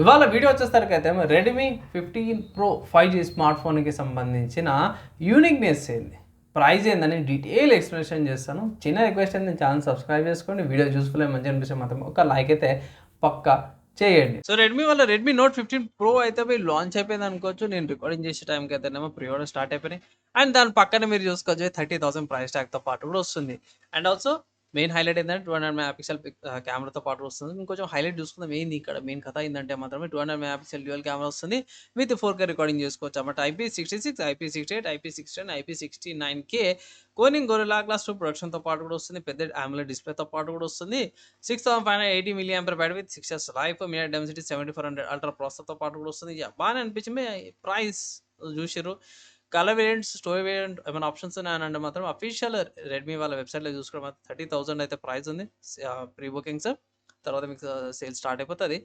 ఇవాళ వీడియో వచ్చేసరికైతే Redmi 15 pro 5G smart ఫోన్కి సంబంధించిన యూనిక్నెస్ ఏంది, ప్రైస్ ఏందని డీటెయిల్ ఎక్స్ప్లెనేషన్ చేస్తాను. చిన్న రిక్వెస్ట్ అయితే ఛానల్ సబ్స్క్రైబ్ చేసుకోండి. వీడియో చూసుకునే మంచి అనిపిస్తే మాత్రం ఒక లైక్ అయితే పక్కా చేయండి. సో రెడ్మీ నోట్ 15 ప్రో అయితే పోయి లాంచ్ అయిపోయింది అనుకోవచ్చు. నేను రికార్డింగ్ చేసే టైంకి అయితేనేమో ప్రీ ఆర్డర్ స్టార్ట్ అయిపోయినాయి. అండ్ దాని పక్కన మీరు చూసుకోవచ్చు 30,000 ప్రైస్ ట్యాగ్తో పాటు కూడా వస్తుంది. అండ్ ఆల్సో మెయిన్ హైలైట్ ఏంటంటే 200 మెగా పిక్సెల్ కెమెరాతో పాటు వస్తుంది. ఇంకొంచెం హైలైట్ చూసుకుందాం ఏంది ఇక్కడ మెయిన్ కథ ఏంటంటే మాత్రమే 200 మెగా పిక్సెల్ డ్యూయల్ కెమెరా వస్తుంది. విత్ 4K రికార్డింగ్ చేసుకోవచ్చు అన్నమాట. IP66, IP68, IP610, IP69K కోనింగ్ gorilla glass 2 ప్రొడక్షన్తో పాటు కూడా వస్తుంది. పెద్ద AMOLED డిస్ప్లేతో పాటు కూడా వస్తుంది. 6580 mAh battery with 6 years life, media density 7400 ultra ప్రాసెసర్తో పాటు కూడా వస్తుంది. బాగానే అనిపించింది. ప్రైస్ చూసిర్రు. కలర్ వేరియంట్స్, స్టోరీ వేరియంట్ ఏమైనా ఆప్షన్స్ ఉన్నాయనంటే మాత్రం అఫీషియల్ రెడ్మీ వాళ్ళ వెబ్సైట్లో చూసుకుంటే మాత్రం 30,000 అయితే ప్రైస్ ఉంది ప్రీ బుకింగ్స్. తర్వాత మీకు సేల్ స్టార్ట్ అయిపోతుంది.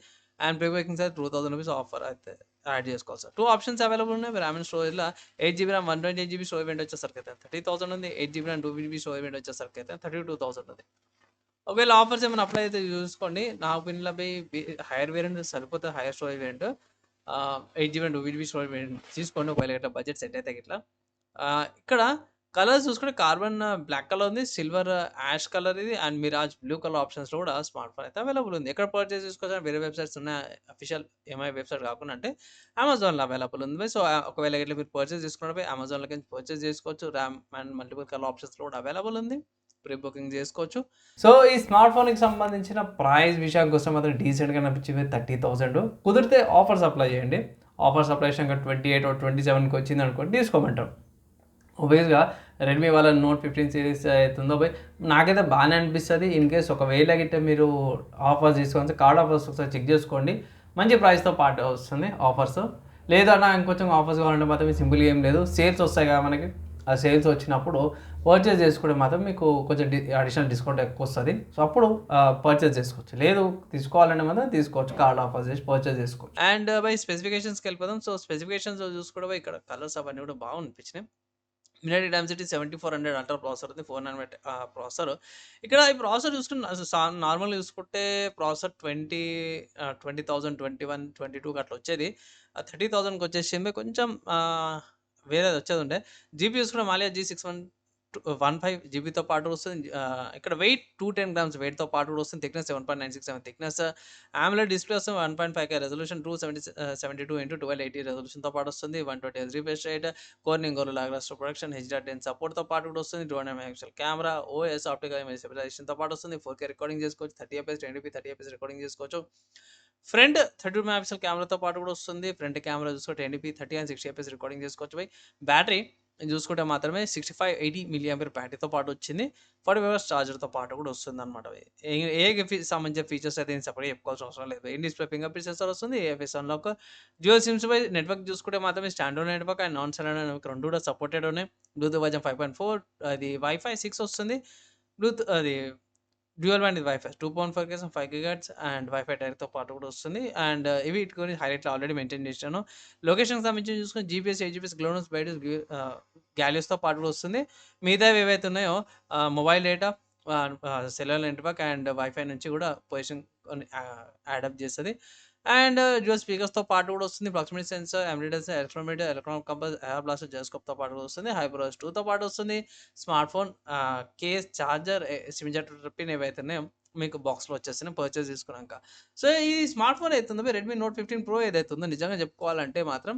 అండ్ ప్రీ బుకింగ్స్ అయితే 2,000 రూపీస్ ఆఫర్ అయితే యాడ్ చేసుకోవాలి సార్. 2 ఆప్షన్స్ అవైలబుల్ ఉన్నాయి. ర్యామ్ అండ్ స్టోరేజ్లో 8GB RAM 128GB storage variant వచ్చేసరికి అయితే 30,000 ఉంది. 8GB RAM 2GB storage variant వచ్చేసరికి అయితే 32,000 ఉంది. ఒకవేళ ఆఫర్స్ ఏమైనా అప్లై అయితే చూసుకోండి. నా ఒపీనియన్లో హైయర్ వేరియంట్ సరిపోతుంది. Hire storage variant 8GB and 2GB storage variant తీసుకోండి. ఒకవేళ ఇట్లా బడ్జెట్ సెట్ అయితే ఇట్లా. ఇక్కడ కలర్స్ చూసుకుంటే కార్బన్ బ్లాక్ కలర్ ఉంది, సిల్వర్ యాష్ కలర్ ఇది, అండ్ మిరాజ్ బ్లూ కలర్ ఆప్షన్స్లో కూడా స్మార్ట్ ఫోన్ అయితే అవైలబుల్ ఉంది. ఎక్కడ పర్చేస్ చేసుకోవచ్చు, వేరే వెబ్సైట్స్ ఉన్నాయి అఫీషియల్ ఎంఐ వెబ్సైట్ కాకుండా అంటే అమెజాన్లో అవైలబుల్ ఉంది. సో ఒకవేళ ఇట్లా మీరు పర్చేస్ చేసుకున్నప్పుడు అమెజాన్లోకి పర్చేస్ చేసుకోవచ్చు. ర్యామ్ అండ్ మల్టిపుల్ కలర్ ఆప్షన్స్లో కూడా అవైలబుల్ ఉంది. ప్రీ బుకింగ్ చేసుకోవచ్చు. సో ఈ స్మార్ట్ ఫోన్కి సంబంధించిన ప్రైస్ విషయానికి వస్తే మాత్రం డీసెంట్గా అనిపించింది 30,000. కుదిరితే ఆఫర్స్ అప్లై చేయండి. ఆఫర్స్ అప్లై చేసినాక 28 or 27కి వచ్చింది అనుకోండి తీసుకోమంటాం. ఒబేస్గా రెడ్మీ వాళ్ళ నోట్ 15 సిరీస్ అవుతుందో పోయి నాకైతే బాగానే అనిపిస్తుంది. ఇన్ కేస్ ఒకవేళ గిట్ట మీరు ఆఫర్స్ తీసుకోవాలి, కార్డ్ ఆఫర్స్ ఒకసారి చెక్ చేసుకోండి. మంచి ప్రైస్తో పాటు వస్తుంది ఆఫర్స్. లేదన్నా ఇంకొంచెం ఆఫర్స్ కావాలంటే మాత్రం సింపుల్గా ఏం లేదు, సేల్స్ వస్తాయి కదా మనకి. ఆ సేల్స్ వచ్చినప్పుడు పర్చేస్ చేసుకుంటే మాత్రం మీకు కొంచెం అడిషనల్ డిస్కౌంట్ ఎక్కువ వస్తుంది. సో అప్పుడు పర్చేస్ చేసుకోవచ్చు. లేదు తీసుకోవాలంటే మాత్రం తీసుకోవచ్చు, కార్డ్ ఆఫర్స్ చేసి పర్చేస్ చేసుకోవచ్చు. అండ్ బై స్పెసిఫికేషన్స్కి వెళ్ళిపోదాం. సో స్పెసిఫికేషన్స్ చూసుకోవడం ఇక్కడ కలర్స్ అవన్నీ కూడా బాగా అనిపించినాయి. మీడియా డెన్సిటీ 7400 అల్ట్రా ప్రాసెసర్ ఉంది, 4 నానోమీటర్ ప్రాసెసర్. ఇక్కడ ఈ ప్రాసెసర్ చూసుకుంటే నార్మల్గా చూసుకుంటే ప్రాసెసర్ 20,000, 21, 22కి అట్లా వచ్చేది. 30,000కి వచ్చేసింది. కొంచెం వేరేది వచ్చేది ఉండే. జీబీ చూసుకుంటే మాలియా G615 జీబీతో పాటు వస్తుంది. ఇక్కడ వెయిట్ 210 గ్రామ్స్ వెయిట్తో పాటు కూడా వస్తుంది. Thickness 7.967 thickness. AMOLED డిస్ప్లే వస్తుంది. 1.5K రెజల్యూషన్, 272x1280 రెజల్యూషన్తో పాటు వస్తుంది. 120Hz refresh rate, Corning Gorilla Glass production, HDR10 సపోర్ట్తో పాటు కూడా వస్తుంది. 200 megapixel camera, OS optical image స్టెబిలైజేషన్తో పాటు వస్తుంది. 4K రికార్డింగ్ చేసుకోవచ్చు. 30fps 1080p 30fps రికార్డింగ్ చేసుకోవచ్చు. ఫ్రంట్ 32 మెగాపిక్సెల్ కెమెరాతో పాటు కూడా వస్తుంది. ఫ్రంట్ కెమెరా చూసుకుంటే 1080p 30 and 60fps రికార్డింగ్ చేసుకోవచ్చు. బ్యాటరీ చూసుకుంటే మాత్రమే 6580 mAh బ్యాటరీతో పాటు వచ్చింది. 45 hours ఛార్జర్తో పాటు కూడా వస్తుంది అనమాట. సంబంధించిన ఫీచర్స్ అయితే సపరేట్గా చెప్పుకోవాల్సిన అవసరం లేదు. In display finger print censor వస్తుంది. AFS unlock, dual sims pi network చూసుకుంటే మాత్రమే standard network and non standard network రెండు కూడా సపోర్టెడ్ ఉన్నాయి. బ్లూటూత్ వర్జన్ 5.4, అది వైఫై 6 వస్తుంది. బ్లూటూత్ అది dual band wifi 2.4 GHz 5 GHz and wifi డైరెక్ట్తో పాటు కూడా వస్తుంది. అండ్ ఇవి ఇటుకొని హైలైట్లో ఆల్రెడీ మెయింటైన్ చేశాను. లొకేషన్కి సంబంధించి చూసుకొని GPS, AGPS, గ్లోనస్, బైడస్, గ్యాలియస్తో పాటు కూడా వస్తుంది. మిగతావి ఏవైతే ఉన్నాయో mobile data, cellular network and wifi నుంచి కూడా పొజిషన్ యాడప్ చేస్తుంది. అండ్ డ్యూయల్ స్పీకర్స్తో పాటు కూడా వస్తుంది. Proximity sensor, embedded electrometer, electronic compass, air blaster, జైరోస్కోప్తో పాటు కూడా వస్తుంది. HyperOS 2తో పాటు వస్తుంది. Smart phone case, charger, SIM jar pin ఏవైతే ఉన్నాయో మీకు బాక్స్లో వచ్చేస్తున్నాయి పర్చేస్ చేసుకున్నాక. సో ఈ స్మార్ట్ ఫోన్ అవుతుందో రెడ్మీ నోట్ 15 ప్రో ఏదైతే ఉందో నిజంగా చెప్పుకోవాలంటే మాత్రం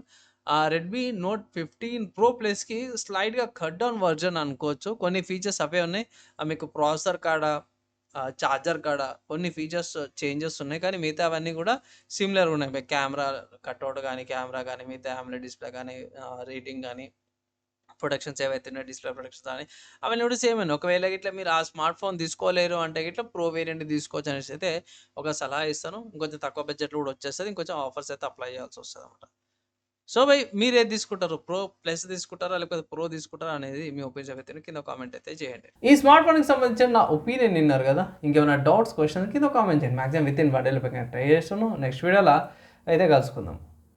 Redmi Note 15 Pro ప్లస్కి స్లైడ్గా cut down version అనుకోవచ్చు. కొన్ని ఫీచర్స్ అవే ఉన్నాయి. మీకు ప్రాసెసర్ కాడ, ఛార్జర్ కాడ కొన్ని ఫీచర్స్ చేంజెస్ ఉన్నాయి. కానీ మిగతా అవన్నీ కూడా సిమిలర్ ఉన్నాయి. కెమెరా కట్అవుట్ కానీ, కెమెరా కానీ, మిగతా AMOLED డిస్ప్లే కానీ, రేటింగ్ కానీ, ప్రొడక్షన్స్ ఏవైతే ఉన్నాయో డిస్ప్లే ప్రొడక్షన్స్ కానీ అవన్నీ కూడా సేమ్ అండి. ఒకవేళ ఇట్లా మీరు ఆ స్మార్ట్ ఫోన్ తీసుకోలేరు అంటే ఇట్లా ప్రో వేరియంట్ తీసుకోవచ్చు అనేసి అయితే ఒక సలహా ఇస్తాను. ఇంకొంచెం తక్కువ బడ్జెట్లో కూడా వచ్చేస్తుంది. ఇంకొంచెం ఆఫర్స్ అయితే అప్లై చేయాల్సి వస్తుంది అనమాట. సో మీరు ఏది తీసుకుంటారు? ప్రో ప్లస్ తీసుకుంటారా లేకపోతే ప్రో తీసుకుంటారా అనేది మీ ఒపీనియన్ అయితే కింద కామెంట్ అయితే చేయండి. ఈ స్మార్ట్ ఫోన్కి సంబంధించిన నా ఒపీనియన్ విన్నారు కదా. ఇంకేమైనా డౌట్స్, క్వశ్చన్స్ కింద కామెంట్ చేయండి. Maximum with in 1 day try చేస్తాను. నెక్స్ట్ వీడియోలో అయితే కలుసుకుందాం.